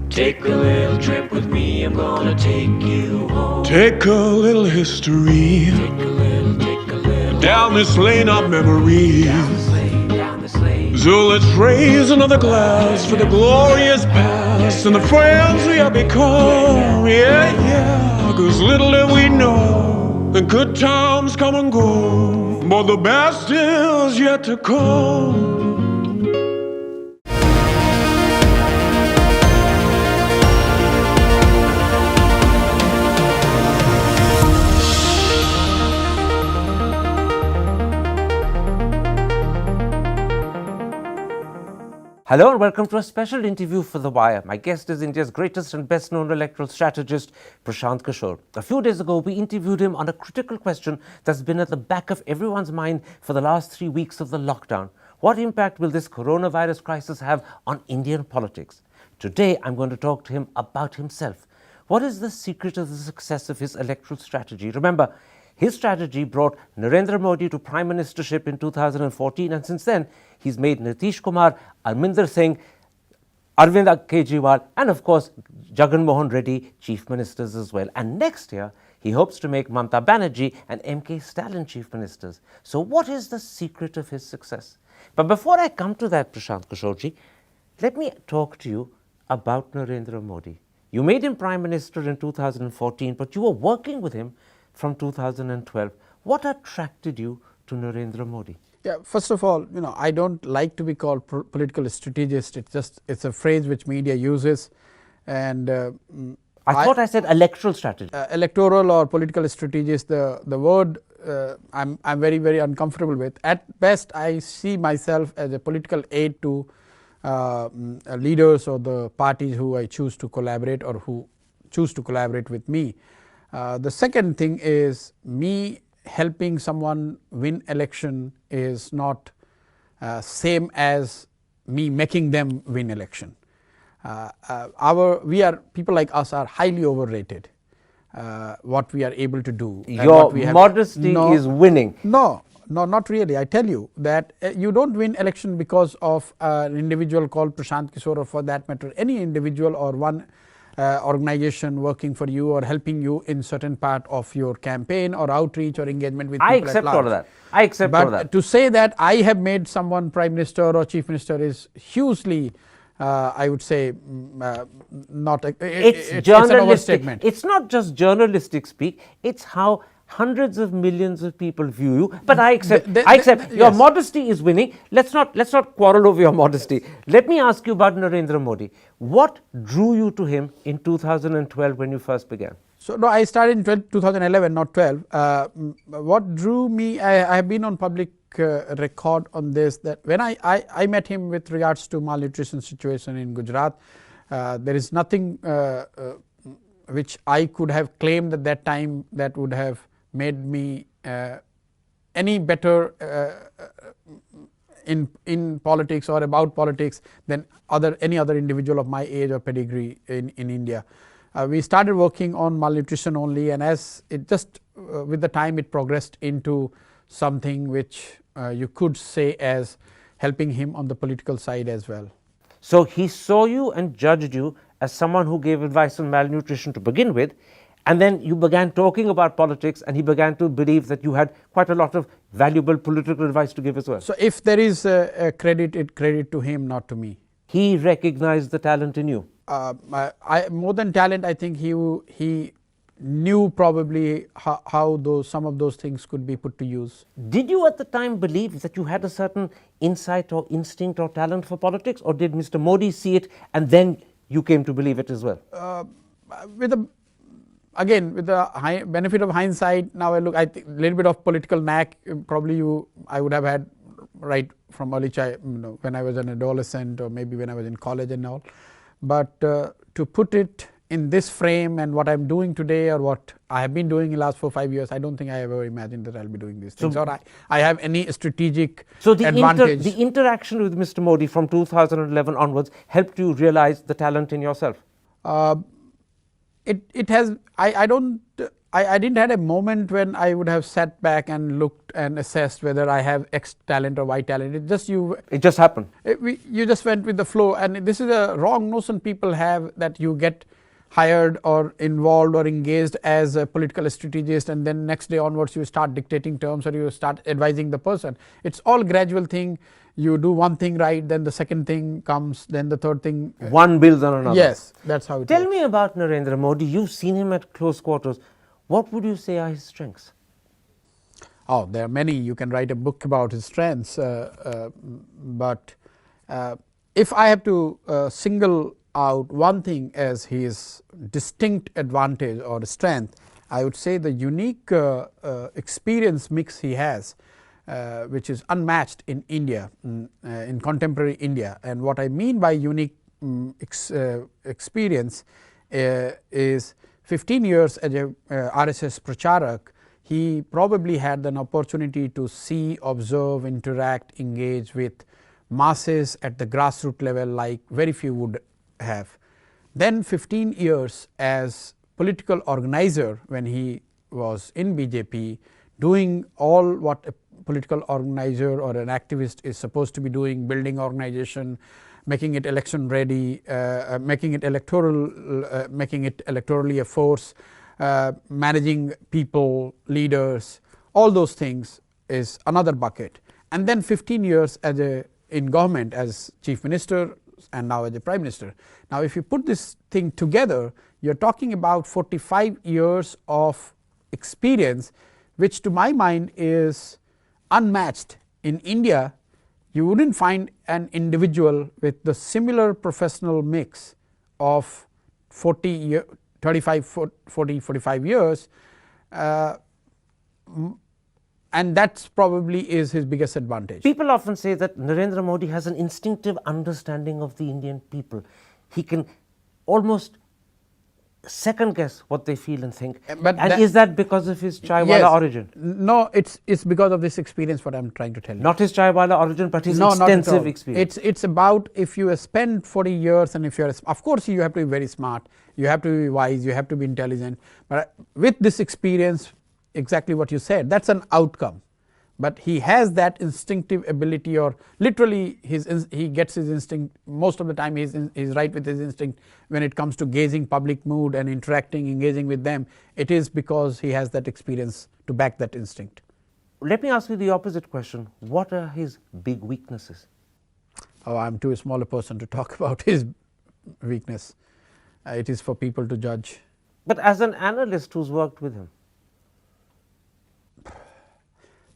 Take a little trip with me, I'm gonna take you home. Take a little history Take a little down this lane of memories. down this lane. So let's raise another glass for the glorious past and the friends we have become. Yeah, yeah, 'cause little did we know the good times come and go, but the best is yet to come. Hello and welcome to a special interview for The Wire. My guest is India's greatest and best known electoral strategist, Prashant Kishor. A few days ago, we interviewed him on a critical question that's been at the back of everyone's mind for the last 3 weeks of the lockdown. What impact will this coronavirus crisis have on Indian politics? Today, I'm going to talk to him about himself. What is the secret of the success of his electoral strategy? Remember, his strategy brought Narendra Modi to Prime Ministership in 2014, and since then, he's made Nitish Kumar, Amarinder Singh, Arvind Kejriwal, and of course, Jagan Mohan Reddy Chief Ministers as well. And next year, he hopes to make Mamata Banerjee and MK Stalin Chief Ministers. So what is the secret of his success? But before I come to that, Prashant Kishorji, let me talk to you about Narendra Modi. You made him Prime Minister in 2014, but you were working with him from 2012. What attracted you to Narendra Modi? Yeah, first of all, I don't like to be called political strategist. It's a phrase which media uses, and I thought I said electoral strategy. Electoral or political strategist. The word I'm very, very uncomfortable with. At best, I see myself as a political aid to leaders or the parties who I choose to collaborate or who choose to collaborate with me. The second thing is me helping someone win election is not same as me making them win election. People like us are highly overrated. What we are able to do. Your modesty is winning. No, not really. I tell you that you don't win election because of an individual called Prashant Kishor, or for that matter, any individual or one organization working for you or helping you in certain part of your campaign or outreach or engagement with people. I accept all of that. I accept all of that. But to say that I have made someone Prime Minister or Chief Minister is hugely, I would say, not. It's an journalistic. overstatement. It's not just journalistic speak. It's how hundreds of millions of people view you. But I accept. Your yes. modesty is winning. Let's not quarrel over your modesty. Let me ask you about Narendra Modi. What drew you to him in 2012 when you first began? So no, I started in 2011, not 12. What drew me, I have been on public record on this, that when I met him with regards to malnutrition situation in Gujarat, there is nothing which I could have claimed at that time that would have made me any better in politics or about politics than any other individual of my age or pedigree in India. We started working on malnutrition only, and as it just with the time it progressed into something which you could say as helping him on the political side as well. So he saw you and judged you as someone who gave advice on malnutrition to begin with, and then you began talking about politics, and he began to believe that you had quite a lot of valuable political advice to give as well. So if there is a credit to him, not to me. He recognized the talent in you. More than talent, I think he knew probably how some of those things could be put to use. Did you at the time believe that you had a certain insight or instinct or talent for politics, or did Mr. Modi see it and then you came to believe it as well? With the benefit of hindsight, now I think a little bit of political knack. Probably I would have had right from early when I was an adolescent or maybe when I was in college and all. But to put it in this frame and what I'm doing today or what I have been doing in the last 4-5 years, I don't think I ever imagined that I'll be doing these things, or I have any strategic advantage. The interaction with Mr. Modi from 2011 onwards helped you realize the talent in yourself? It has. I don't I didn't had a moment when I would have sat back and looked and assessed whether I have X talent or Y talent. It just happened. You just went with the flow, and this is a wrong notion people have, that you get hired or involved or engaged as a political strategist and then next day onwards you start dictating terms or you start advising the person. It's all gradual thing. You do one thing right, then the second thing comes, then the third thing. One builds on another. Yes, that's how it Tell works. me about Narendra Modi. You've seen him at close quarters. What would you say are his strengths? Oh, there are many. You can write a book about his strengths, but if I have to single out one thing as his distinct advantage or strength, I would say the unique experience mix he has, which is unmatched in India, in contemporary India. And what I mean by unique experience is 15 years as a RSS Pracharak, he probably had an opportunity to see, observe, interact, engage with masses at the grassroots level like very few would have. Then 15 years as political organizer when he was in BJP, doing all what a political organizer or an activist is supposed to be doing, building organization, making it election ready, making it electorally a force, managing people, leaders, all those things is another bucket. And then 15 years as in government as chief minister and now as a prime minister. Now, if you put this thing together, you are talking about 45 years of experience, which to my mind is unmatched in India. You would not find an individual with the similar professional mix of 45 years, and that probably is his biggest advantage. People often say that Narendra Modi has an instinctive understanding of the Indian people. He can almost second guess what they feel and think. And is that because of his Chaiwala origin? No, it's because of this experience what I am trying to tell you. Not his Chaiwala origin, but his extensive experience. It's about if you spend 40 years and if you are, of course you have to be very smart, you have to be wise, you have to be intelligent, but with this experience, exactly what you said, that's an outcome. But he has that instinctive ability, or literally he gets his instinct most of the time. He's right with his instinct when it comes to gauging public mood and interacting, engaging with them. It is because he has that experience to back that instinct. Let me ask you the opposite question. What are his big weaknesses? Oh, I'm too small a person to talk about his weakness. It is for people to judge. But as an analyst who's worked with him,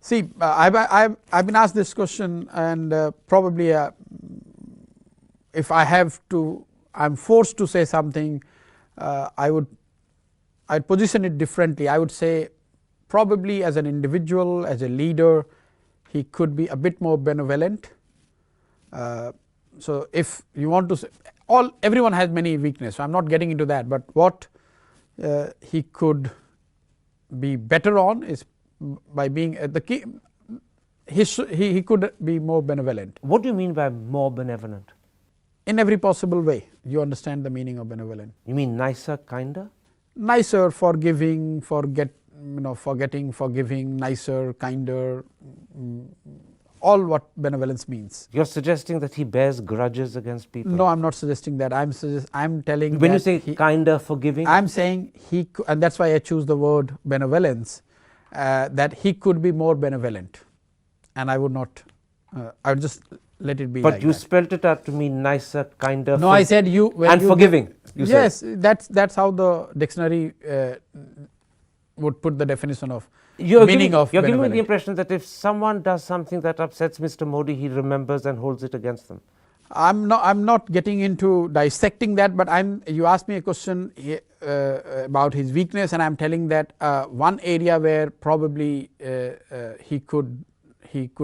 see, I've been asked this question, and probably if I'm forced to say something, I'd position it differently. I would say probably as an individual, as a leader, he could be a bit more benevolent. So if you want to say, everyone has many weaknesses, so I'm not getting into that, but what he could be better on is by being the key, he could be more benevolent. What do you mean by more benevolent? In every possible way. You understand the meaning of benevolent. You mean nicer, kinder? Nicer, forgiving, forgetting, forgiving, nicer, kinder, all what benevolence means. You're suggesting that he bears grudges against people? No, I'm not suggesting that. I'm telling when that you say kinder, forgiving? I'm saying and that's why I choose the word benevolence. That he could be more benevolent, and I would not. I would just let it be. But like you that. spelt it out to me nicer, kinder. No, I said you and forgiving. Yes, that's how the dictionary would put the definition of meaning of. You're giving me the impression that if someone does something that upsets Mr. Modi, he remembers and holds it against them. I'm not getting into dissecting that, but you asked me a question about his weakness, and I'm telling that one area where probably he could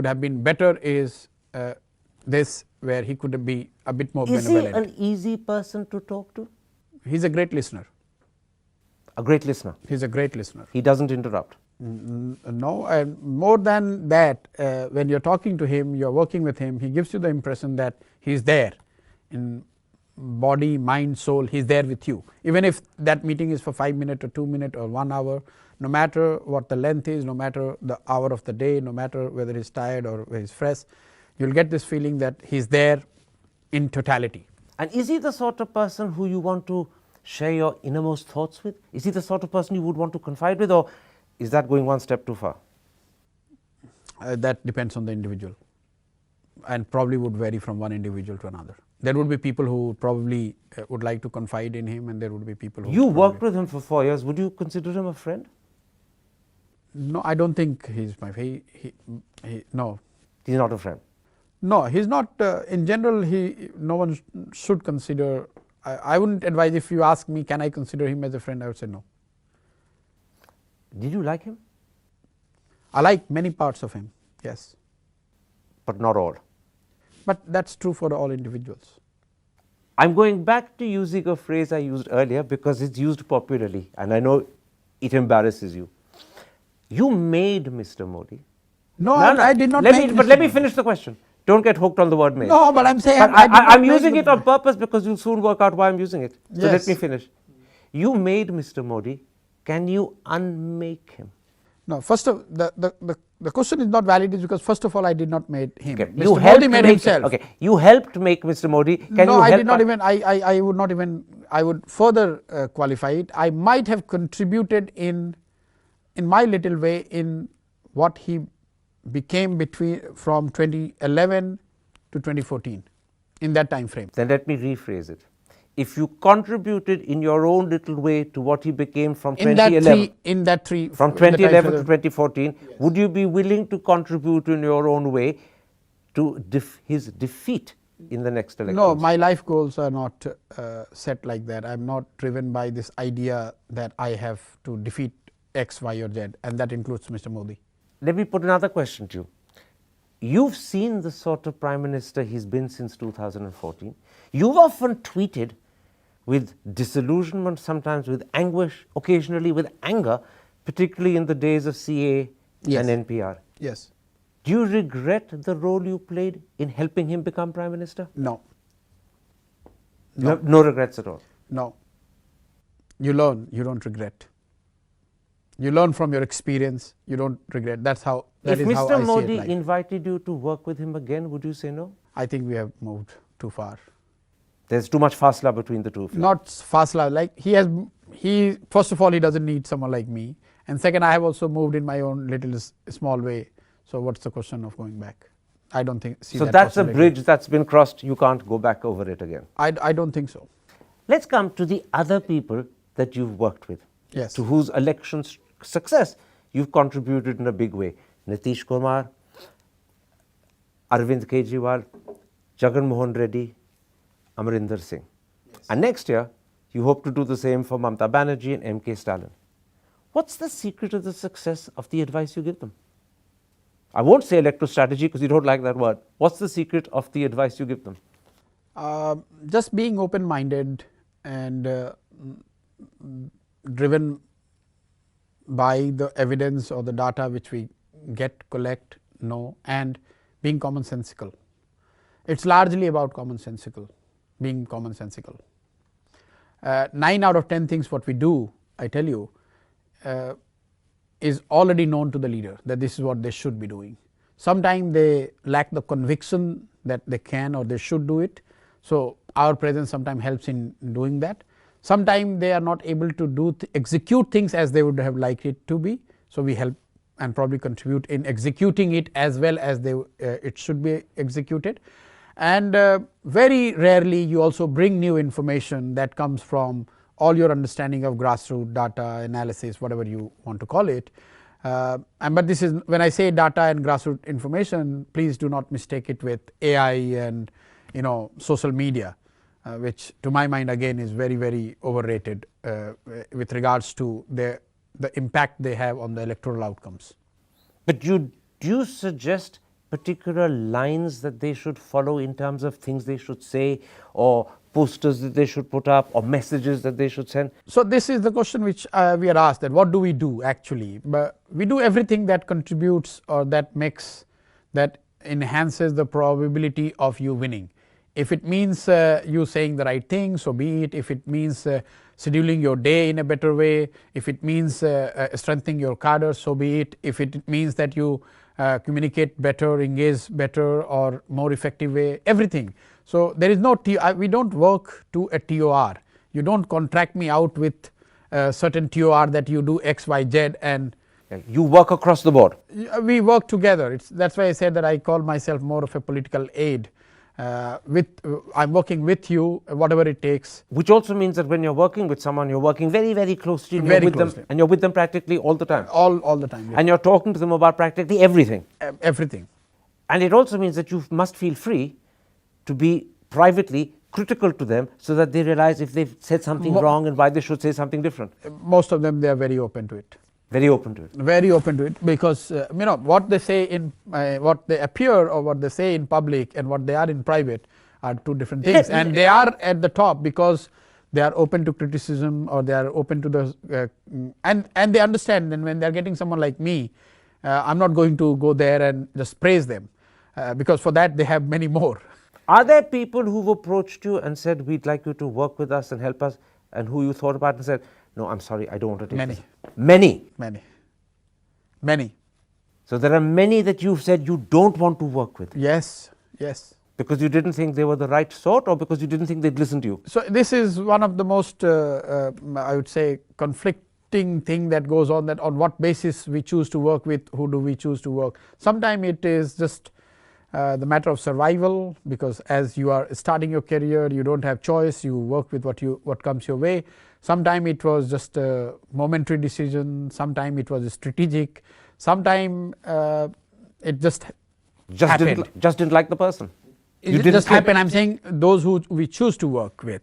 have been better is this, where he could be a bit more benevolent. Is he an easy person to talk to? He's a great listener. A great listener. He's a great listener. He doesn't interrupt. No, and more than that, when you're talking to him, you're working with him, he gives you the impression that he's there in body, mind, soul, he is there with you. Even if that meeting is for 5 minutes or 2 minutes or 1 hour, no matter what the length is, no matter the hour of the day, no matter whether he is tired or whether he is fresh, you will get this feeling that he is there in totality. And is he the sort of person who you want to share your innermost thoughts with? Is he the sort of person you would want to confide with, or is that going one step too far? That depends on the individual, and probably would vary from one individual to another. There would be people who probably would like to confide in him, and there would be people who... You worked with him for 4 years. Would you consider him a friend? No, I don't think he's my... no. He's not a friend? No, he's not. In general, no one should consider... I wouldn't advise, if you ask me, can I consider him as a friend, I would say no. Did you like him? I like many parts of him, yes. But not all? But that's true for all individuals. I'm going back to using a phrase I used earlier because it's used popularly, and I know it embarrasses you. You made Mr. Modi. No, I did not make But let me finish the question. Don't get hooked on the word made. No, but I'm saying... I'm using it on purpose because you'll soon work out why I'm using it. So yes. Let me finish. You made Mr. Modi. Can you unmake him? No, first of the question is not valid is because first of all I did not make him. Okay. Mr. Modi made himself. Okay, you helped make Mr. Modi. Can no, you I help did not even. I would not even. I would further qualify it. I might have contributed in my little way in what he became from 2011 to 2014 in that time frame. Then let me rephrase it. If you contributed in your own little way to what he became from 2011, from 2011 to 2014, yes. Would you be willing to contribute in your own way to his defeat in the next election? No, my life goals are not set like that. I am not driven by this idea that I have to defeat X, Y or Z, and that includes Mr. Modi. Let me put another question to you. You've seen the sort of Prime Minister he's been since 2014. You've often tweeted with disillusionment, sometimes with anguish, occasionally with anger, particularly in the days of CA yes. and NPR. Yes. Do you regret the role you played in helping him become Prime Minister? No. No regrets at all? No. You learn, you don't regret. You learn from your experience, you don't regret. That's how, that if is how Mr. I Modi see it like. invited you to work with him again, would you say no? I think we have moved too far. There's too much fasla between the two of you. Not fasla, like he first of all he doesn't need someone like me, and second I have also moved in my own little small way. So what's the question of going back? I don't think. So that's a bridge that's been crossed. You can't go back over it again. I don't think so. Let's come to the other people that you've worked with. Yes. To whose election success you've contributed in a big way. Nitish Kumar, Arvind Kejriwal, Jagan Mohan Reddy, Amarinder Singh. Yes. And next year, you hope to do the same for Mamata Banerjee and MK Stalin. What's the secret of the success of the advice you give them? I won't say electoral strategy because you don't like that word. What's the secret of the advice you give them? Just being open-minded and driven by the evidence or the data which we collect, know, and being commonsensical. It's largely about being commonsensical. 9 out of 10 things what we do, I tell you, is already known to the leader that this is what they should be doing. Sometimes they lack the conviction that they can or they should do it. So our presence sometimes helps in doing that. Sometimes they are not able to execute things as they would have liked it to be. So we help and probably contribute in executing it as well as it should be executed. And very rarely you also bring new information that comes from all your understanding of grassroots data analysis, whatever you want to call it. But this is, when I say data and grassroots information, please do not mistake it with AI and social media, which to my mind again is very, very overrated with regards to the impact they have on the electoral outcomes. But do you suggest particular lines that they should follow in terms of things they should say, or posters that they should put up, or messages that they should send? So this is the question which we are asked, that what do we do actually? But we do everything that contributes or that enhances the probability of you winning. If it means you saying the right thing, so be it. If it means scheduling your day in a better way, if it means strengthening your cadre, so be it. If it means that you communicate better, engage better or more effective way, everything. So there is no we don't work to a TOR. You don't contract me out with certain TOR that you do X, Y, Z, and you work across the board. We work together. That's why I said that I call myself more of a political aide. I'm working with you, whatever it takes. Which also means that when you're working with someone, you're working very, very closely, and Very you're with closely. them, and you're with them practically all the time. All the time. Yeah. And you're talking to them about practically everything. Everything. And it also means that you must feel free to be privately critical to them, so that they realize if they've said something wrong and why they should say something different. Most of them, they are very open to it. Very open to it. Very open to it, because what they say in what they appear or what they say in public and what they are in private are two different things. And they are at the top because they are open to criticism, or they are open to the and they understand. And when they are getting someone like me, I'm not going to go there and just praise them, because for that they have many more. Are there people who've approached you and said, we'd like you to work with us and help us, and who you thought about and said, no, I'm sorry, I don't want to take Many. this? Many. Many. So there are many that you've said you don't want to work with. Yes. Because you didn't think they were the right sort, or because you didn't think they'd listen to you? So this is one of the most, I would say, conflicting thing that goes on, that on what basis we choose to work with, who do we choose to work. Sometimes it is just the matter of survival, because as you are starting your career, you don't have choice, you work with what comes your way. Sometimes it was just a momentary decision, sometimes it was strategic, sometimes it just happened. Just didn't like the person. It just happened. I'm saying those who we choose to work with.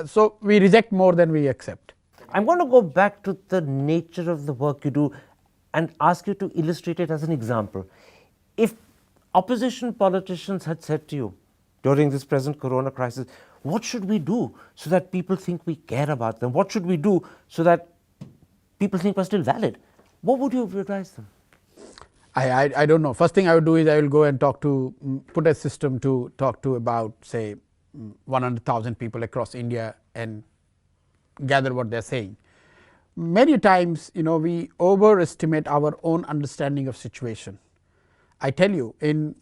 So we reject more than we accept. I'm going to go back to the nature of the work you do and ask you to illustrate it as an example. If opposition politicians had said to you during this present corona crisis, what should we do so that people think we care about them? What should we do so that people think we're still valid? What would you have advised them? I don't know. First thing I would do is I will go and put a system to talk to about, say, 100,000 people across India and gather what they're saying. Many times, we overestimate our own understanding of situation. I tell you, and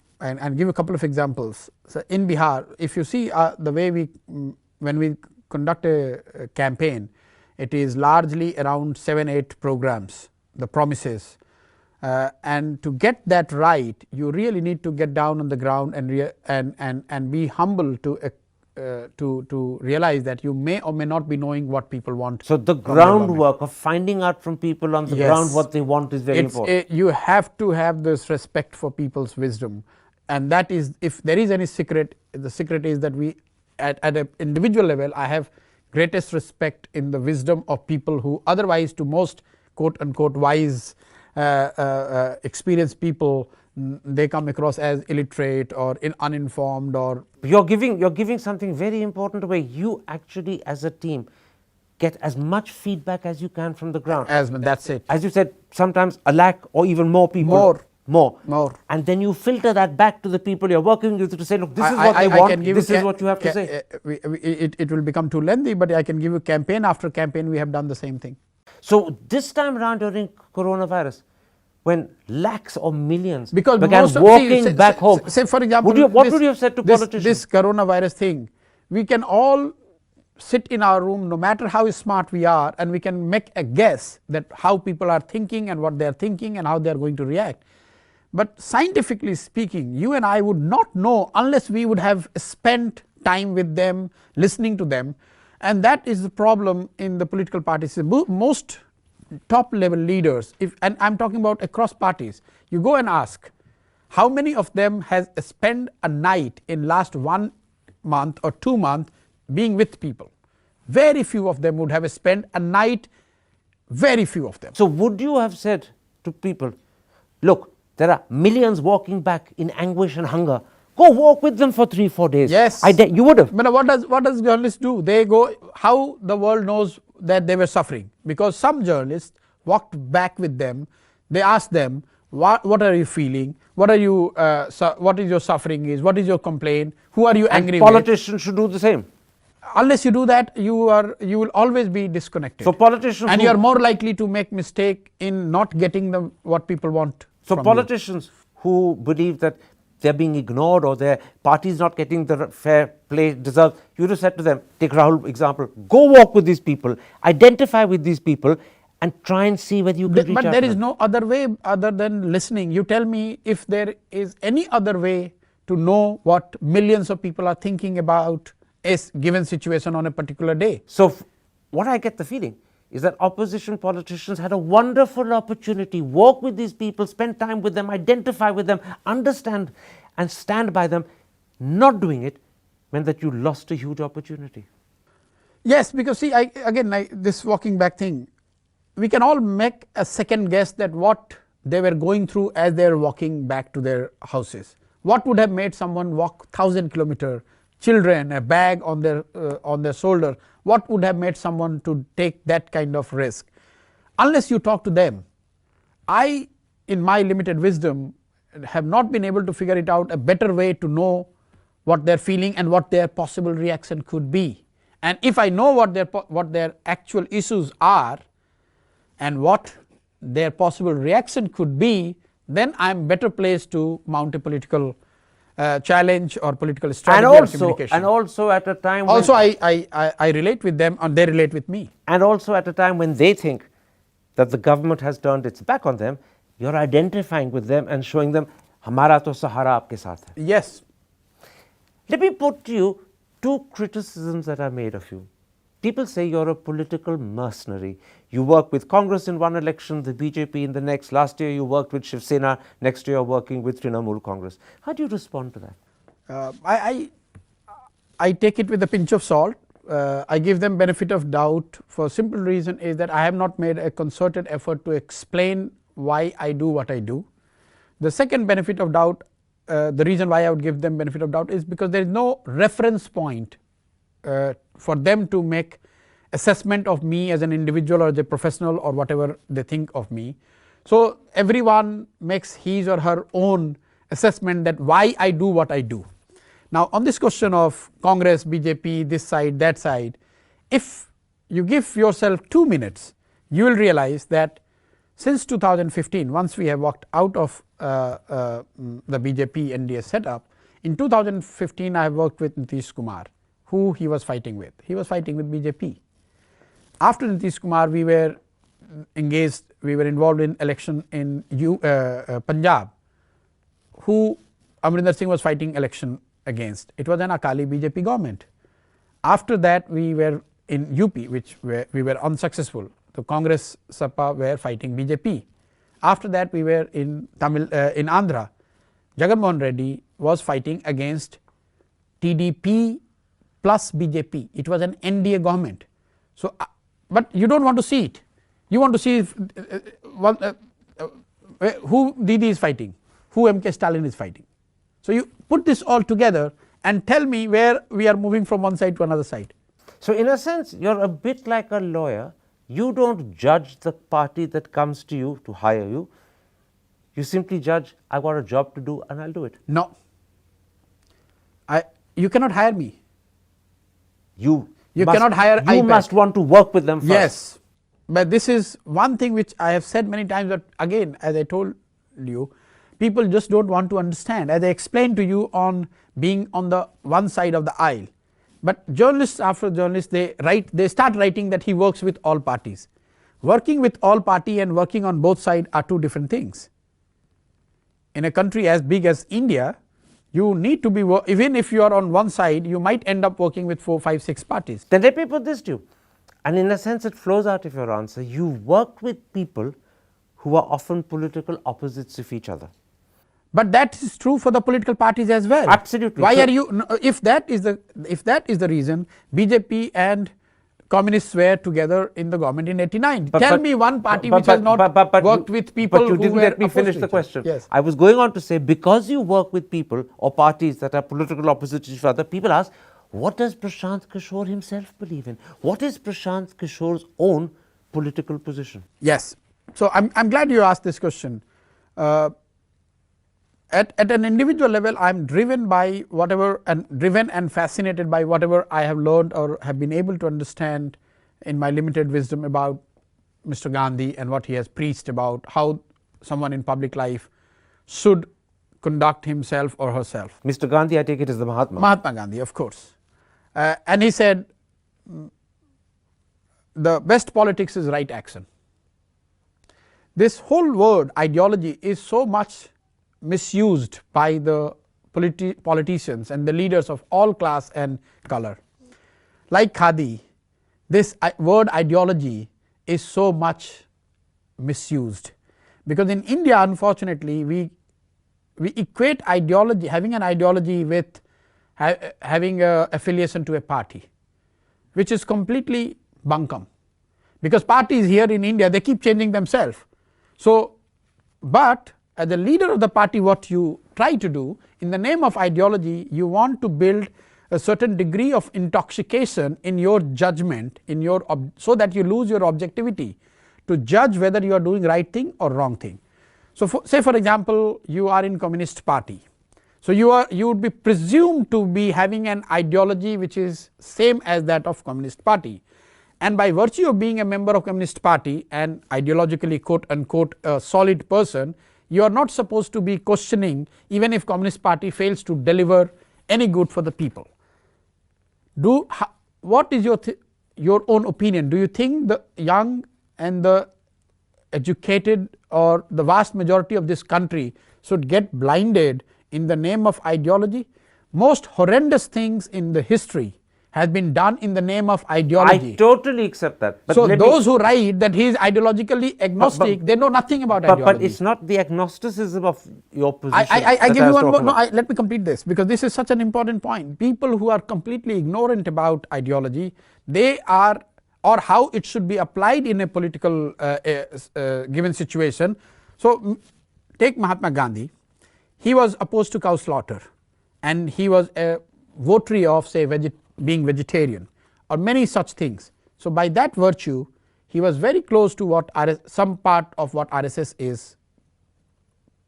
give a couple of examples. So in Bihar, if you see the way when we conduct a campaign, it is largely around 7-8 programs, the promises. And to get that right, you really need to get down on the ground and be humble to realize that you may or may not be knowing what people want. So the groundwork of finding out from people on the ground what they want is very important. You have to have this respect for people's wisdom, and that is, if there is any secret, the secret is that we at an individual level, I have greatest respect in the wisdom of people who otherwise, to most quote unquote wise experienced people, they come across as illiterate or uninformed. Or you're giving something very important away. You actually, as a team, get as much feedback as you can from the ground. That's it. As you said, sometimes a lakh or even more people. More. And then you filter that back to the people you're working with to say, look, this is what they want, this is what you have to say. It will become too lengthy, but I can give you campaign after campaign, we have done the same thing. So this time around during coronavirus, when lakhs or millions began walking back home, say for example, what would you have said to politicians? This coronavirus thing, we can all sit in our room, no matter how smart we are, and we can make a guess that how people are thinking and what they are thinking and how they are going to react. But scientifically speaking, you and I would not know unless we would have spent time with them, listening to them. And that is the problem in the political parties. Most top level leaders, and I'm talking about across parties, you go and ask how many of them has spent a night in last 1 month or 2 months being with people. Very few of them would have spent a night, very few of them. So would you have said to people, look, there are millions walking back in anguish and hunger, go walk with them for 3-4 days? Yes. You would have. But what does journalists do? They go, how the world knows that they were suffering? Because some journalists walked back with them, they asked them, what are you feeling, what is your suffering is, what is your complaint, who are you angry And politicians should do the same. Unless you do that, you will always be disconnected. So politicians and you are more likely to make mistake in not getting what people want. So from politicians who believe that they're being ignored or their party is not getting the fair play deserved, you would have said to them, take Rahul example, go walk with these people, identify with these people and try and see whether you can reach out. But there is no other way other than listening. You tell me if there is any other way to know what millions of people are thinking about a given situation on a particular day. So what I get the feeling is that opposition politicians had a wonderful opportunity, walk with these people, spend time with them, identify with them, understand and stand by them. Not doing it meant that you lost a huge opportunity. Yes, because see, this walking back thing, we can all make a second guess that what they were going through as they were walking back to their houses. What would have made someone walk 1,000 kilometers, children, a bag on their shoulder, what would have made someone to take that kind of risk? Unless you talk to them, I, in my limited wisdom, have not been able to figure it out a better way to know what they're feeling and what their possible reaction could be. And if I know what their actual issues are and what their possible reaction could be, then I am better placed to mount a political challenge or political strategy or communication. And also at a time when also I relate with them and they relate with me. And also at a time when they think that the government has turned its back on them, you're identifying with them and showing them, Hamara to Sahara aapke saath hai. Yes. Let me put to you two criticisms that are made of you. People say you're a political mercenary. You work with Congress in one election, the BJP in the next. Last year you worked with Shiv Sena, next year you're working with Trinamool Congress. How do you respond to that? I take it with a pinch of salt. I give them benefit of doubt for a simple reason is that I have not made a concerted effort to explain why I do what I do. The second benefit of doubt, the reason why I would give them benefit of doubt is because there is no reference point for them to make assessment of me as an individual or as a professional or whatever they think of me. So everyone makes his or her own assessment that why I do what I do. Now on this question of Congress, BJP, this side, that side, if you give yourself 2 minutes, you will realize that since 2015, once we have walked out of the BJP NDA setup, in 2015 I have worked with Nitish Kumar, who he was fighting with. He was fighting with BJP. After Nitish Kumar, we were engaged, we were involved in election in Punjab, who Amarinder Singh was fighting election against. It was an Akali BJP government. After that, we were in UP, which we were unsuccessful. The Congress Sapa were fighting BJP. After that, we were in in Andhra. Jagan Mohan Reddy was fighting against TDP plus BJP. It was an NDA government. So, but you don't want to see it. You want to see who Didi is fighting, who MK Stalin is fighting. So you put this all together and tell me where we are moving from one side to another side. So in a sense, you're a bit like a lawyer. You don't judge the party that comes to you to hire you. You simply judge, I've got a job to do and I'll do it. No. You cannot hire me. You cannot hire You must want to work with them first. Yes. But this is one thing which I have said many times, that again, as I told you, people just don't want to understand. As I explained to you on being on the one side of the aisle. But journalists after journalists, they start writing that he works with all parties. Working with all party and working on both sides are two different things. In a country as big as India, you need to be, even if you are on one side, you might end up working with 4, 5, 6 parties. Then let me put this to you, and in a sense it flows out of your answer. You worked with people who are often political opposites of each other. But that is true for the political parties as well. Absolutely. Why are you, if that is the reason, BJP and communists were together in the government in 89. Tell me one party which has not worked with people who were But you didn't let me finish the question. Yes. I was going on to say, because you work with people or parties that are political opposites to each other, people ask, what does Prashant Kishor himself believe in? What is Prashant Kishor's own political position? Yes. So I'm glad you asked this question. At an individual level, I am driven by whatever and driven and fascinated by whatever I have learned or have been able to understand in my limited wisdom about Mr. Gandhi and what he has preached about how someone in public life should conduct himself or herself. Mr. Gandhi, I take it, is the Mahatma. Mahatma Gandhi, of course. And he said, the best politics is right action. This whole word ideology is so much misused by the politicians and the leaders of all class and color. Like khadi, this word ideology is so much misused, because in India, unfortunately, we equate ideology, having an ideology, with having a affiliation to a party, which is completely bunkum, because parties here in India, they keep changing themselves. So, but as a leader of the party, what you try to do in the name of ideology, you want to build a certain degree of intoxication in your judgment, in your so that you lose your objectivity to judge whether you are doing right thing or wrong thing. So, say for example, you are in Communist Party. So, you would be presumed to be having an ideology which is same as that of Communist Party, and by virtue of being a member of Communist Party and ideologically quote unquote a solid person, you are not supposed to be questioning even if Communist Party fails to deliver any good for the people. What is your own opinion? Do you think the young and the educated or the vast majority of this country should get blinded in the name of ideology? Most horrendous things in the history has been done in the name of ideology. I totally accept that. But so those who write that he is ideologically agnostic, they know nothing about ideology. But it's not the agnosticism of your position. I give you one more. No, let me complete this, because this is such an important point. People who are completely ignorant about ideology, they are, or how it should be applied in a political given situation. So, take Mahatma Gandhi. He was opposed to cow slaughter, and he was a votary of, say, being vegetarian or many such things. So, by that virtue, he was very close to what some part of what RSS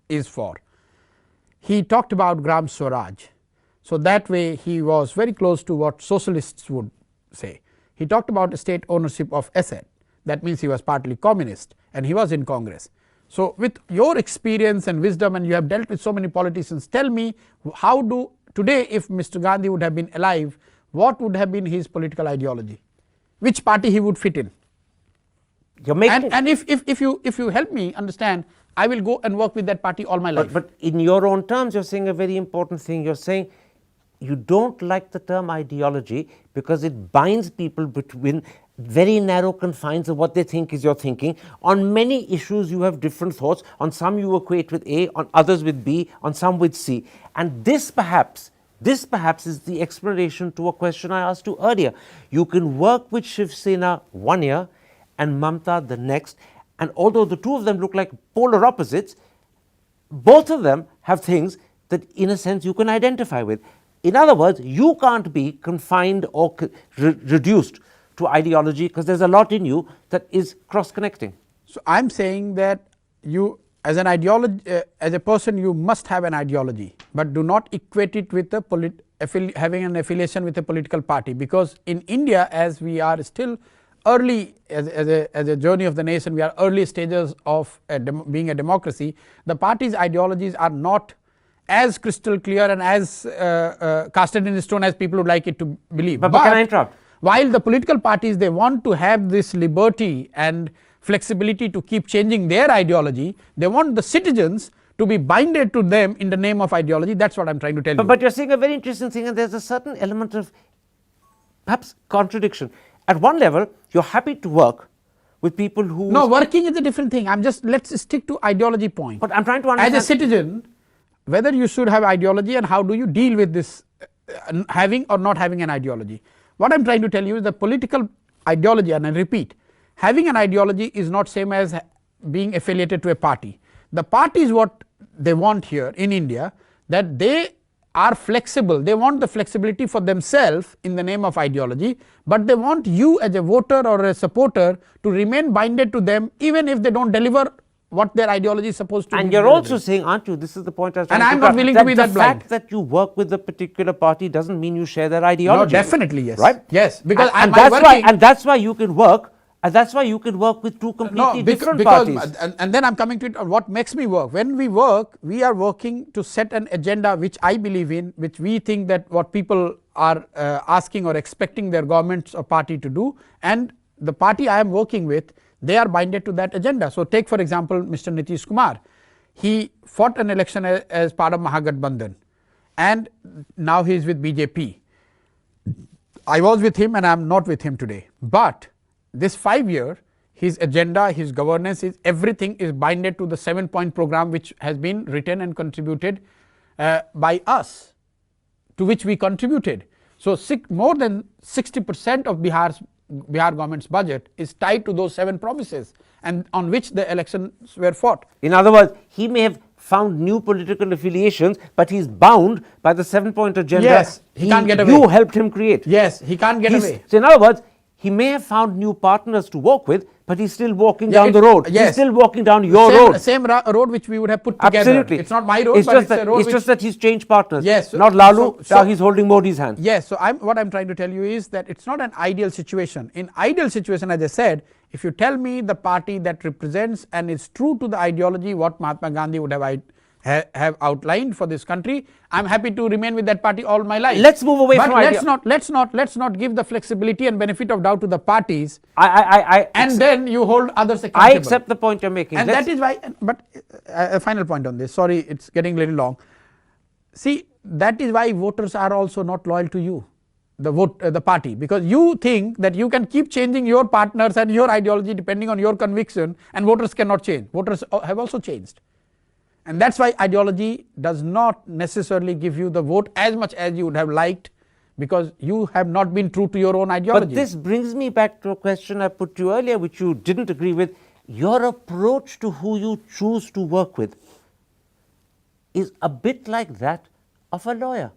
is for. He talked about Gram Swaraj. So, that way he was very close to what socialists would say. He talked about state ownership of asset. That means he was partly communist, and he was in Congress. So, with your experience and wisdom, and you have dealt with so many politicians, tell me, how do today, if Mr. Gandhi would have been alive, what would have been his political ideology? Which party he would fit in? And if you help me understand, I will go and work with that party all my life. But in your own terms, you're saying a very important thing. You're saying you don't like the term ideology because it binds people between very narrow confines of what they think is your thinking. On many issues you have different thoughts. On some you equate with A, on others with B, on some with C. And this perhaps is the explanation to a question I asked you earlier. You can work with Shiv Sena one year and Mamta the next, and although the two of them look like polar opposites, both of them have things that in a sense you can identify with. In other words, you can't be confined or reduced to ideology, because there's a lot in you that is cross-connecting. So, I am saying that you, as an ideology, as a person, you must have an ideology, but do not equate it with having an affiliation with a political party, because in India, as we are still early as a journey of the nation, we are early stages of being a democracy. The party's ideologies are not as crystal clear and as casted in stone as people would like it to believe. But can I interrupt? While the political parties, they want to have this liberty and flexibility to keep changing their ideology, they want the citizens to be binded to them in the name of ideology. That's what I'm trying to tell you. But you're saying a very interesting thing, and there's a certain element of perhaps contradiction. At one level, you're happy to work with people who... No, working is a different thing. Let's stick to ideology point. But I'm trying to understand... As a citizen, whether you should have ideology and how do you deal with this having or not having an ideology. What I'm trying to tell you is the political ideology, and I repeat, having an ideology is not same as being affiliated to a party. The party is what they want here in India, that they are flexible. They want the flexibility for themselves in the name of ideology, but they want you as a voter or a supporter to remain binded to them even if they don't deliver what their ideology is supposed to be. And you're also saying, aren't you, this is the point I was trying And to I'm not willing to be that blind. The fact that you work with a particular party doesn't mean you share their ideology. No, definitely, yes. Right? Yes, because and that's why you can work. And that's why you can work with two completely different parties. And then I'm coming to it, what makes me work. When we work, we are working to set an agenda which I believe in, which we think that what people are asking or expecting their governments or party to do, and the party I am working with, they are binded to that agenda. So take for example Mr. Nitish Kumar. He fought an election as part of Mahagathbandhan, and now he is with BJP. I was with him and I am not with him today. But this 5 year, his agenda, his governance, everything is binded to the 7-point program which has been written and contributed by us, to which we contributed. So more than 60% of Bihar government's budget is tied to those 7 promises, and on which the elections were fought. In other words, he may have found new political affiliations, but he's bound by the 7-point agenda. Yes, he can't get away. You helped him create. Yes, he can't get away. So in other words, he may have found new partners to work with, but he's still walking down the road. Yes. He's still walking down your road. Same road which we would have put together. Absolutely. It's not my road, but it's a road. It's just that he's changed partners. Yes. Not Lalu, now he's holding Modi's hand. Yes. So what I'm trying to tell you is that it's not an ideal situation. In ideal situation, as I said, if you tell me the party that represents and is true to the ideology what Mahatma Gandhi would have outlined for this country, I'm happy to remain with that party all my life. Let's move away from let's not give the flexibility and benefit of doubt to the parties. Then you hold others accountable. I accept the point you're making. And that is why. But a final point on this. Sorry, it's getting a little long. See, that is why voters are also not loyal to you, the party, because you think that you can keep changing your partners and your ideology depending on your conviction, and voters cannot change. Voters have also changed. And that's why ideology does not necessarily give you the vote as much as you would have liked, because you have not been true to your own ideology. But this brings me back to a question I put to you earlier, which you didn't agree with. Your approach to who you choose to work with is a bit like that of a lawyer.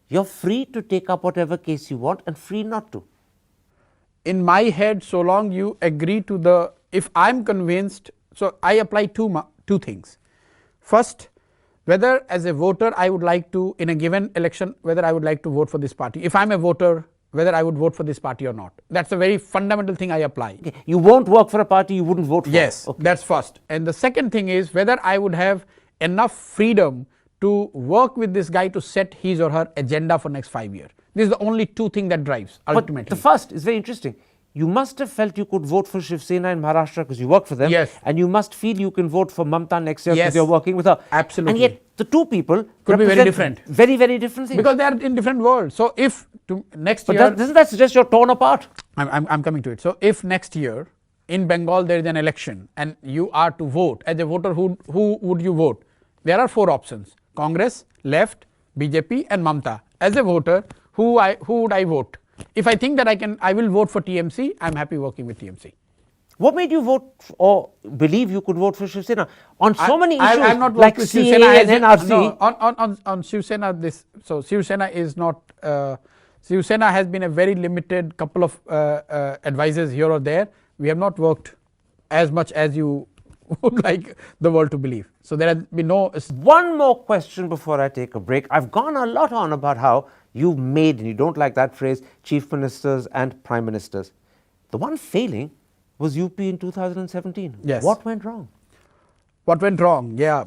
You're free to take up whatever case you want and free not to. In my head, so long you agree to if I'm convinced, so I apply two things. First, whether as a voter I would like to, in a given election, whether I would like to vote for this party. If I'm a voter, whether I would vote for this party or not. That's a very fundamental thing I apply. Okay. You won't work for a party you wouldn't vote for. Yes, okay. That's first. And the second thing is whether I would have enough freedom to work with this guy to set his or her agenda for next 5 years. This is the only two things that drives ultimately. But the first is very interesting. You must have felt you could vote for Shiv Sena in Maharashtra because you work for them. Yes. And you must feel you can vote for Mamta next year because Yes. you're working with her. Absolutely. And yet the two people could be very different. Very, very different things. Because they are in different worlds. So if next year, doesn't that suggest you're torn apart? I'm coming to it. So if next year in Bengal there is an election and you are to vote, as a voter, who would you vote? There are 4 options: Congress, Left, BJP and Mamta. As a voter, who would I vote? If I think that I will vote for TMC, I'm happy working with TMC. What made you vote or believe you could vote for Shiv Sena on so many issues I'm not like with CA Shiv Sena and NRC? No, on Shiv Sena, Shiv Sena is not. Shiv Sena has been a very limited couple of advisors here or there. We have not worked as much as you would like the world to believe. So there has been no. One more question before I take a break. I've gone a lot on about how you made, and you don't like that phrase, chief ministers and prime ministers. The one failing was UP in 2017. Yes. What went wrong? What went wrong? Yeah.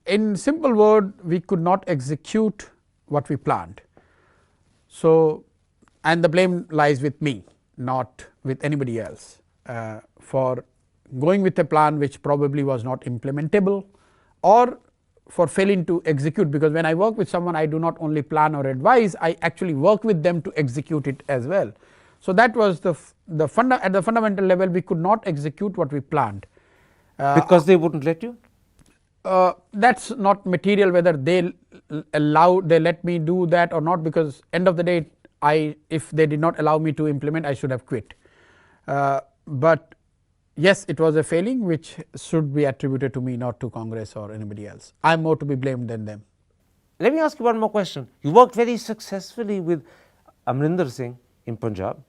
In simple word, we could not execute what we planned. So, and the blame lies with me, not with anybody else, for going with a plan which probably was not implementable, or for failing to execute, because when I work with someone, I do not only plan or advise, I actually work with them to execute it as well. So that was at the fundamental level, we could not execute what we planned. Because they wouldn't let you? That's not material whether they let me do that or not, because end of the day, if they did not allow me to implement, I should have quit. But yes, it was a failing which should be attributed to me, not to Congress or anybody else. I am more to be blamed than them. Let me ask you one more question. You worked very successfully with Amarinder Singh in Punjab.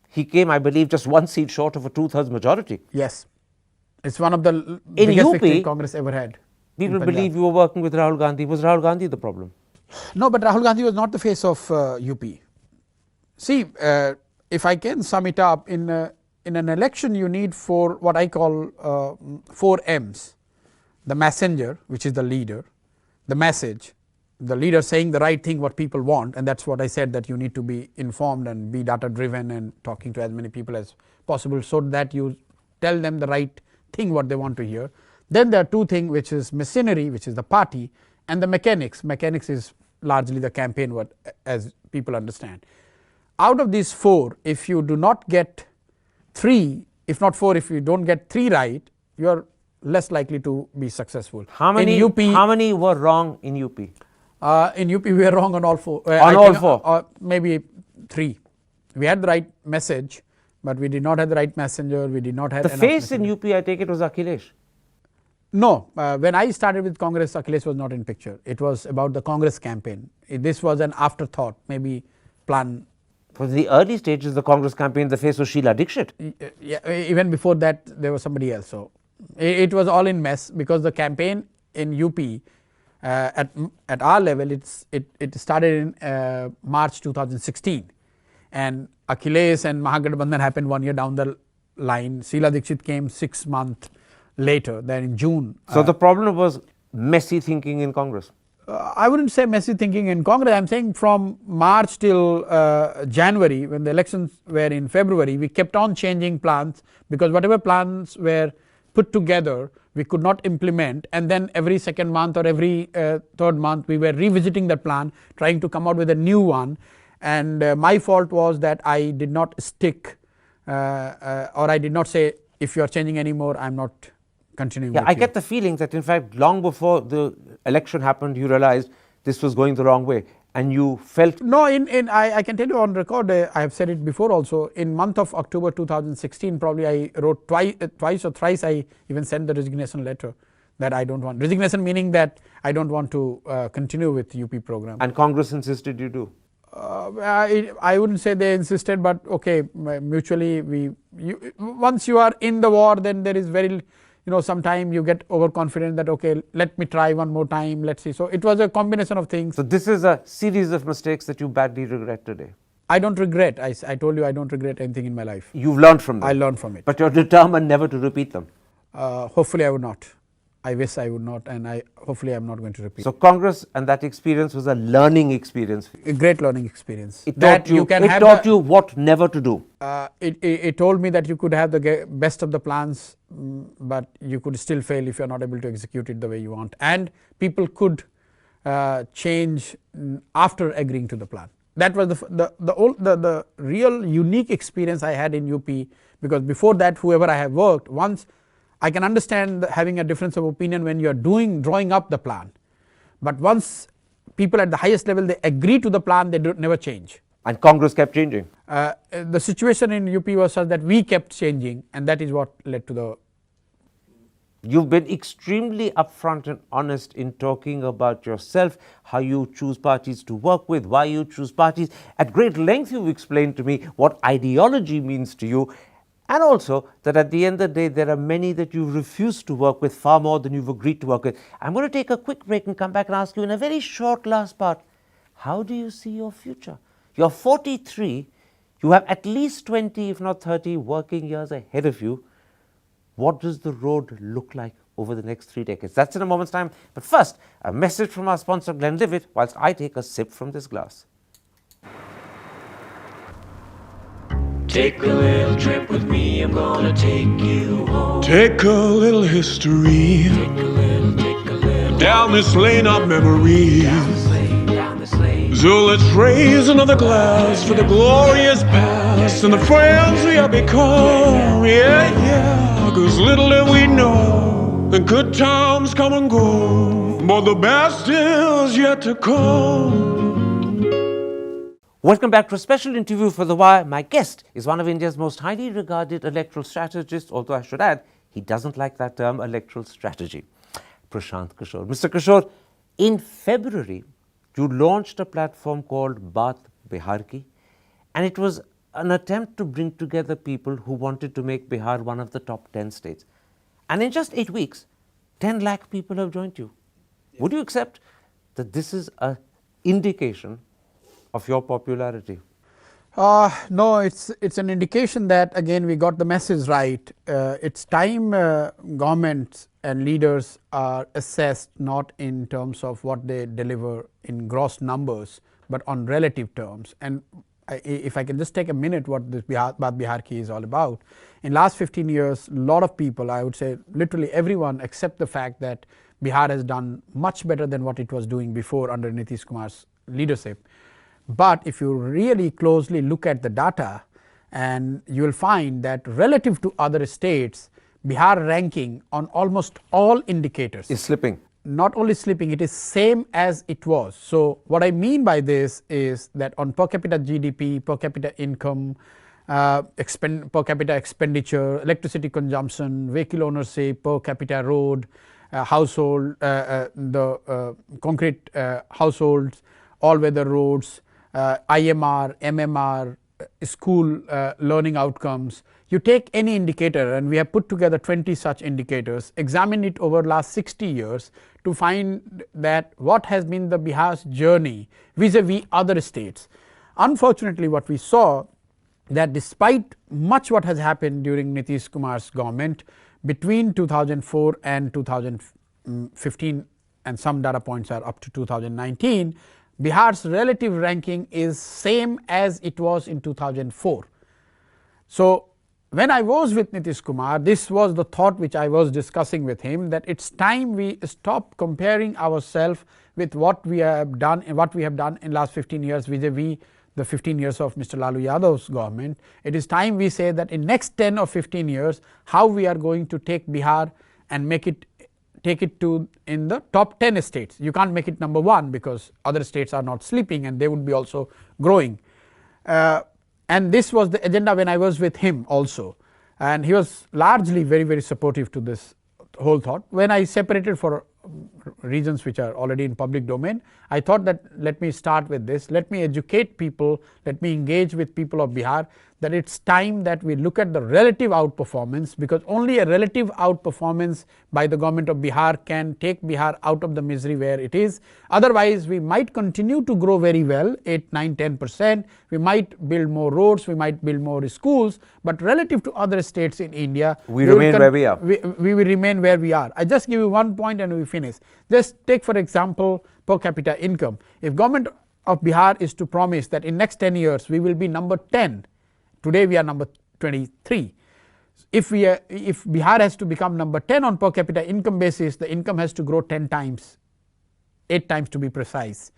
He came, I believe, just 1 seat short of a 2/3 majority. Yes. It's one of the In biggest UP, victory Congress ever had. people believe you were working with Rahul Gandhi. Was Rahul Gandhi the problem? No, but Rahul Gandhi was not the face of UP. See, if I can sum it up, in an election you need what I call 4 M's. The messenger, which is the leader, the message, the leader saying the right thing what people want, and that's what I said, that you need to be informed and be data driven and talking to as many people as possible so that you tell them the right thing what they want to hear. Then there are 2 things, which is machinery, which is the party, and the mechanics. Mechanics is largely the campaign, what as people understand. Out of these 4, if you do not get 3, if not 4, if you don't get 3 right, you are less likely to be successful. How many were wrong in UP? In UP we were wrong on all 4. On all 4? Maybe 3. We had the right message, but we did not have the right messenger. We did not have the enough face messenger. in UP, I take it, was Akhilesh. No, when I started with Congress, Akhilesh was not in picture. It was about the Congress campaign. This was an afterthought, maybe plan. For the early stages of the Congress campaign, the face was Sheila Dikshit. Yeah, even before that, there was somebody else. So it was all in mess, because the campaign in UP at our level, it started in March 2016, and Akhilesh and Mahagathbandhan happened 1 year down the line. Sheila Dikshit came 6 months later, then in June. So the problem was messy thinking in Congress. I wouldn't say messy thinking in Congress. I am saying from March till January, when the elections were in February, we kept on changing plans, because whatever plans were put together we could not implement, and then every 2nd month or every 3rd month we were revisiting that plan, trying to come out with a new one. And my fault was that I did not stick or I did not say, if you are changing anymore, I am not continuing. Yeah, I get the feeling that in fact long before the election happened, you realized this was going the wrong way, and you felt. No, I can tell you on record, I have said it before also, in month of October 2016, probably I wrote twice or thrice, I even sent the resignation letter that I don't want. Resignation meaning that I don't want to continue with UP program. And Congress insisted you do. I wouldn't say they insisted, but okay, mutually once you are in the war, then there is very, sometime you get overconfident that okay, let me try one more time, let's see. So it was a combination of things. So this is a series of mistakes that you badly regret today. I don't regret. I told you I don't regret anything in my life. You've learned from them. I learned from it. But you're determined never to repeat them. Hopefully I would not. I wish I would not, and hopefully I'm not going to repeat. So Congress and that experience was a learning experience. A great learning experience. It taught you what never to do. It told me that you could have the best of the plans, but you could still fail if you are not able to execute it the way you want. And people could change after agreeing to the plan. That was the real unique experience I had in UP, because before that, whoever I have worked, once I can understand having a difference of opinion when you are drawing up the plan, but once people at the highest level, they agree to the plan, they never change. And Congress kept changing. The situation in UP was such that we kept changing, and that is what led to the. You've been extremely upfront and honest in talking about yourself, how you choose parties to work with, why you choose parties. At great length you've explained to me what ideology means to you, and also that at the end of the day there are many that you refuse to work with far more than you've agreed to work with. I'm going to take a quick break and come back and ask you in a very short last part, how do you see your future? You're 43, you have at least 20 if not 30 working years ahead of you. What does the road look like over the next 3 decades? That's in a moment's time. But first, a message from our sponsor Glenlivet whilst I take a sip from this glass. Take a little trip with me, I'm gonna take you home. Take a little history Take a little down this lane of memories. down this lane. So let's raise another glass for the glorious past and the friends we have become. Yeah, yeah, 'cause little did we know the good times come and go, but the best is yet to come. Welcome back to a special interview for The Wire. My guest is one of India's most highly regarded electoral strategists, although I should add, he doesn't like that term, electoral strategy. Prashant Kishor. Mr. Kishor, in February, you launched a platform called Bihar Key, and it was an attempt to bring together people who wanted to make Bihar one of the top 10 states. And in just 8 weeks, 10 lakh people have joined you. Would you accept that this is an indication of your popularity? No, it's an indication that again we got the message right. It's time governments and leaders are assessed not in terms of what they deliver in gross numbers, but on relative terms. And if I can just take a minute, what this Bihar Key is all about. In last 15 years, a lot of people, I would say literally everyone, accept the fact that Bihar has done much better than what it was doing before under Nitish Kumar's leadership. But if you really closely look at the data, and you will find that relative to other states, Bihar ranking on almost all indicators Is slipping. Not only slipping, it is same as it was. So what I mean by this is that on per capita GDP, per capita income, per capita expenditure, electricity consumption, vehicle ownership, per capita road, household, the concrete households, all weather roads, IMR, MMR, school learning outcomes. You take any indicator, and we have put together 20 such indicators, examine it over last 60 years to find that what has been the Bihar's journey vis-a-vis other states. Unfortunately, what we saw that despite much what has happened during Nitish Kumar's government between 2004 and 2015, and some data points are up to 2019, Bihar's relative ranking is same as it was in 2004. So when I was with Nitish Kumar, this was the thought which I was discussing with him, that it's time we stop comparing ourselves with what we have done in last 15 years vis-a-vis the 15 years of Mr. Lalu Yadav's government. It is time we say that in next 10 or 15 years, how we are going to take Bihar and take it to in the top 10 states. You can't make it number 1 because other states are not sleeping and they would be also growing. And this was the agenda when I was with him also, and he was largely very, very supportive to this whole thought. When I separated for reasons which are already in public domain, I thought that let me start with this, let me educate people, let me engage with people of Bihar, that it's time that we look at the relative outperformance, because only a relative outperformance by the government of Bihar can take Bihar out of the misery where it is. Otherwise, we might continue to grow very well, 8, 9, 10%, we might build more roads, we might build more schools, but relative to other states in India, we remain where we are. We will remain where we are. I just give you one point and we finish. Just take for example per capita income. If government of Bihar is to promise that in next 10 years we will be number 10, today we are number 23. If Bihar has to become number 10 on per capita income basis, the income has to grow 10 times, 8 times to be precise.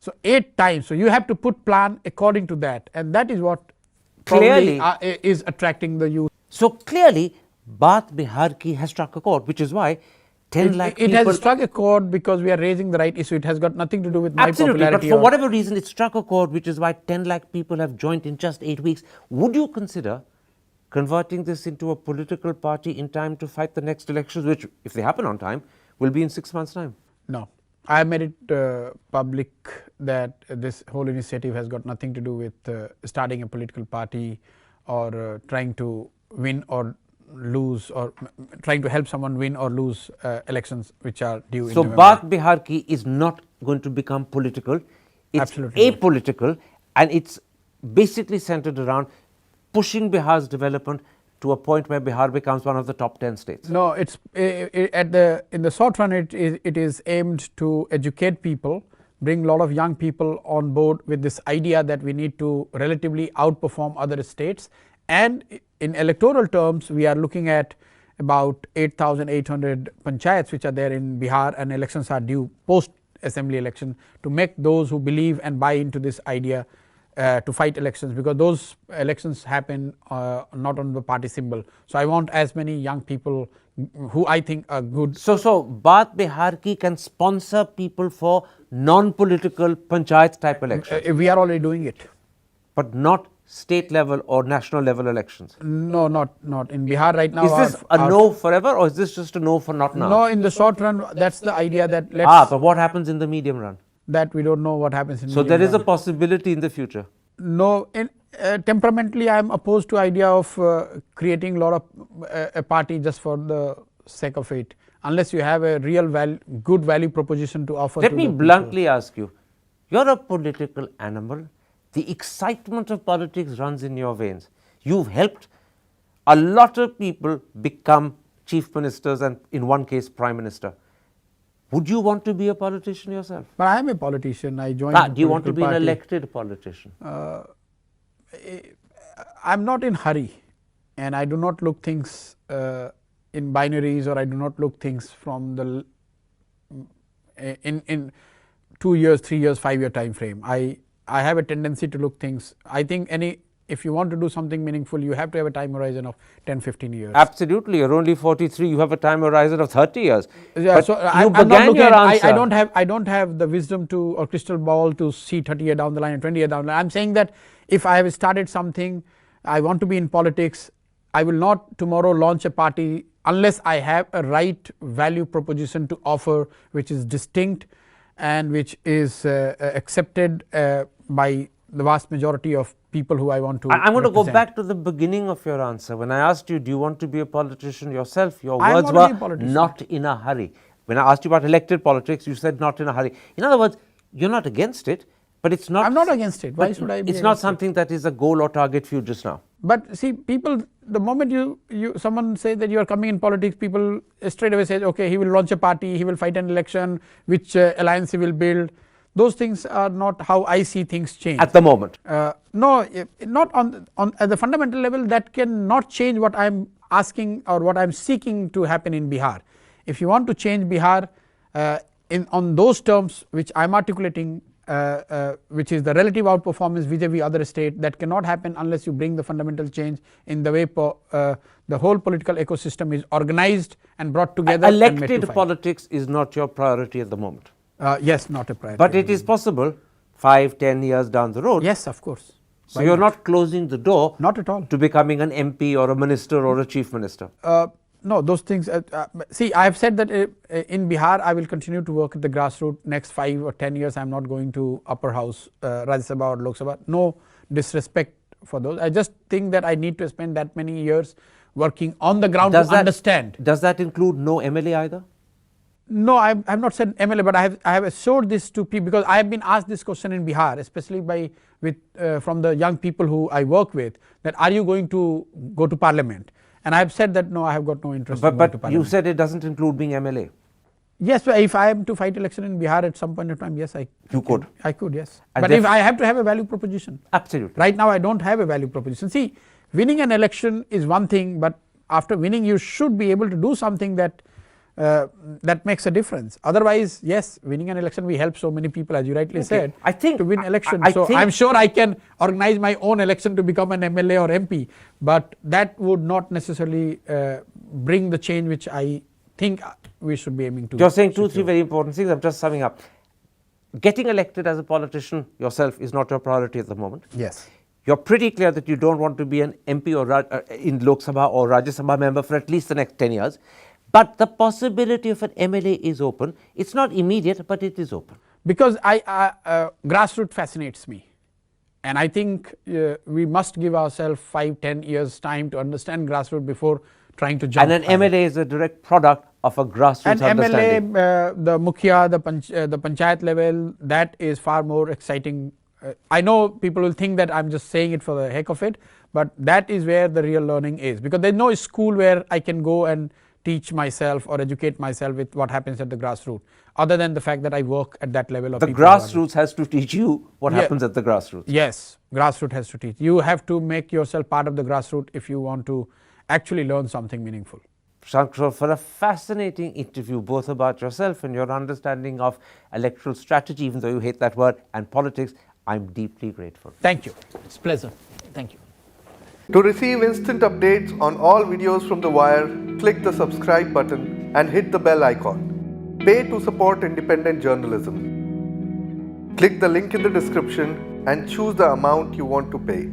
So 8 times. So you have to put plan according to that, and that is what Clearly is attracting the youth. So clearly, Bihar Key has struck a chord, which is why 10 lakh people. It has struck a chord because we are raising the right issue. It has got nothing to do with my Absolutely, popularity. but for whatever reason, it struck a chord, which is why 10 lakh people have joined in just 8 weeks. Would you consider converting this into a political party in time to fight the next elections, which, if they happen on time, will be in 6 months' time? No. I have made it public that this whole initiative has got nothing to do with starting a political party or trying to win or lose, or trying to help someone win or lose elections which are due in November. So Bihar Key is not going to become political. It's Absolutely apolitical, and it's basically centered around pushing Bihar's development to a point where Bihar becomes one of the top 10 states. No, it's in the short run it is aimed to educate people, bring a lot of young people on board with this idea that we need to relatively outperform other states. And in electoral terms, we are looking at about 8,800 panchayats which are there in Bihar, and elections are due post assembly election, to make those who believe and buy into this idea to fight elections, because those elections happen not on the party symbol. So I want as many young people who I think are good. So Bihar Key can sponsor people for non-political panchayat type elections. We are already doing it. But not state level or national level elections? No, not in Bihar right now. Is this a no forever, or is this just a no for not now? No, in the short run, that's the idea, that let's... but what happens in the medium run? That we don't know what happens in So medium there is run. a possibility in the future? No, temperamentally I am opposed to idea of creating a lot of a party just for the sake of it, unless you have a real good value proposition to offer. Let me bluntly ask you, you're a political animal. The excitement of politics runs in your veins. You've helped a lot of people become chief ministers and in one case prime minister. Would you want to be a politician yourself? But I am a politician. I joined. Do you want to be an elected politician? I'm not in hurry, and I do not look things in binaries, or I do not look things from the in 2 years, 3 years, 5 year time frame. I have a tendency to look things. I think if you want to do something meaningful, you have to have a time horizon of 10, 15 years. Absolutely. You're only 43. You have a time horizon of 30 years. Yeah, but so I'm not looking at, I don't have the wisdom to, or crystal ball to see 30 years down the line and 20 years down the line. I'm saying that if I have started something, I want to be in politics, I will not tomorrow launch a party unless I have a right value proposition to offer, which is distinct and which is accepted by the vast majority of people who I want to I'm going to go represent. back to the beginning of your answer. When I asked you, do you want to be a politician yourself? Your words were not in a hurry. When I asked you about elected politics, you said not in a hurry. In other words, you're not against it, but it's not. I'm not against it. Why should I be? It's not something that is a goal or target for you just now. But see, people, the moment someone say that you are coming in politics, people straight away say, okay, he will launch a party, he will fight an election, which alliance he will build. Those things are not how I see things change. At the moment? No, not on at the fundamental level. That can not change what I'm asking or what I'm seeking to happen in Bihar. If you want to change Bihar on those terms which I'm articulating, which is the relative outperformance vis-a-vis other state, that cannot happen unless you bring the fundamental change in the way the whole political ecosystem is organized and brought together. Elected politics is not your priority at the moment. Yes, not a priority. But it is possible 5, 10 years down the road. Yes, of course. So you're not closing the door. Not at all. To becoming an MP or a minister or a chief minister. No, those things. See, I have said that in Bihar, I will continue to work at the grassroots. Next 5 or 10 years, I'm not going to upper house, Rajya Sabha or Lok Sabha. No disrespect for those. I just think that I need to spend that many years working on the ground to understand. Does that include no MLA either? No, I have not said MLA, but I have assured this to people, because I have been asked this question in Bihar, especially from the young people who I work with, that are you going to go to parliament? And I have said that no, I have got no interest in going to parliament. You said it doesn't include being MLA. Yes, but if I am to fight election in Bihar at some point in time, yes, I could. I could, yes. But if I have to have a value proposition. Absolutely. Right now I don't have a value proposition. See, winning an election is one thing, but after winning you should be able to do something that makes a difference. Otherwise, yes, winning an election, we help so many people, as you rightly said, to win election. So I'm sure I can organize my own election to become an MLA or MP, but that would not necessarily bring the change which I think we should be aiming to. You're saying 2, 3 very important things. I'm just summing up. Getting elected as a politician yourself is not your priority at the moment. Yes. You're pretty clear that you don't want to be an MP or in Lok Sabha or Rajya Sabha member for at least the next 10 years. But the possibility of an MLA is open. It's not immediate, but it is open. Because grassroots fascinates me. And I think we must give ourselves 5, 10 years time to understand grassroots before trying to jump. And an MLA is a direct product of a grassroots understanding. MLA, the Mukhya, the Panchayat level, that is far more exciting. I know people will think that I'm just saying it for the heck of it, but that is where the real learning is. Because there's no school where I can go and teach myself or educate myself with what happens at the grassroots, other than the fact that I work at that level of the grassroots has to teach you what happens at the grassroots. Yes, grassroots has to teach. You have to make yourself part of the grassroots if you want to actually learn something meaningful. Prashant Kishor, for a fascinating interview, both about yourself and your understanding of electoral strategy, even though you hate that word, and politics, I'm deeply grateful. Thank you. It's a pleasure. Thank you. To receive instant updates on all videos from The Wire, click the subscribe button and hit the bell icon. Pay to support independent journalism. Click the link in the description and choose the amount you want to pay.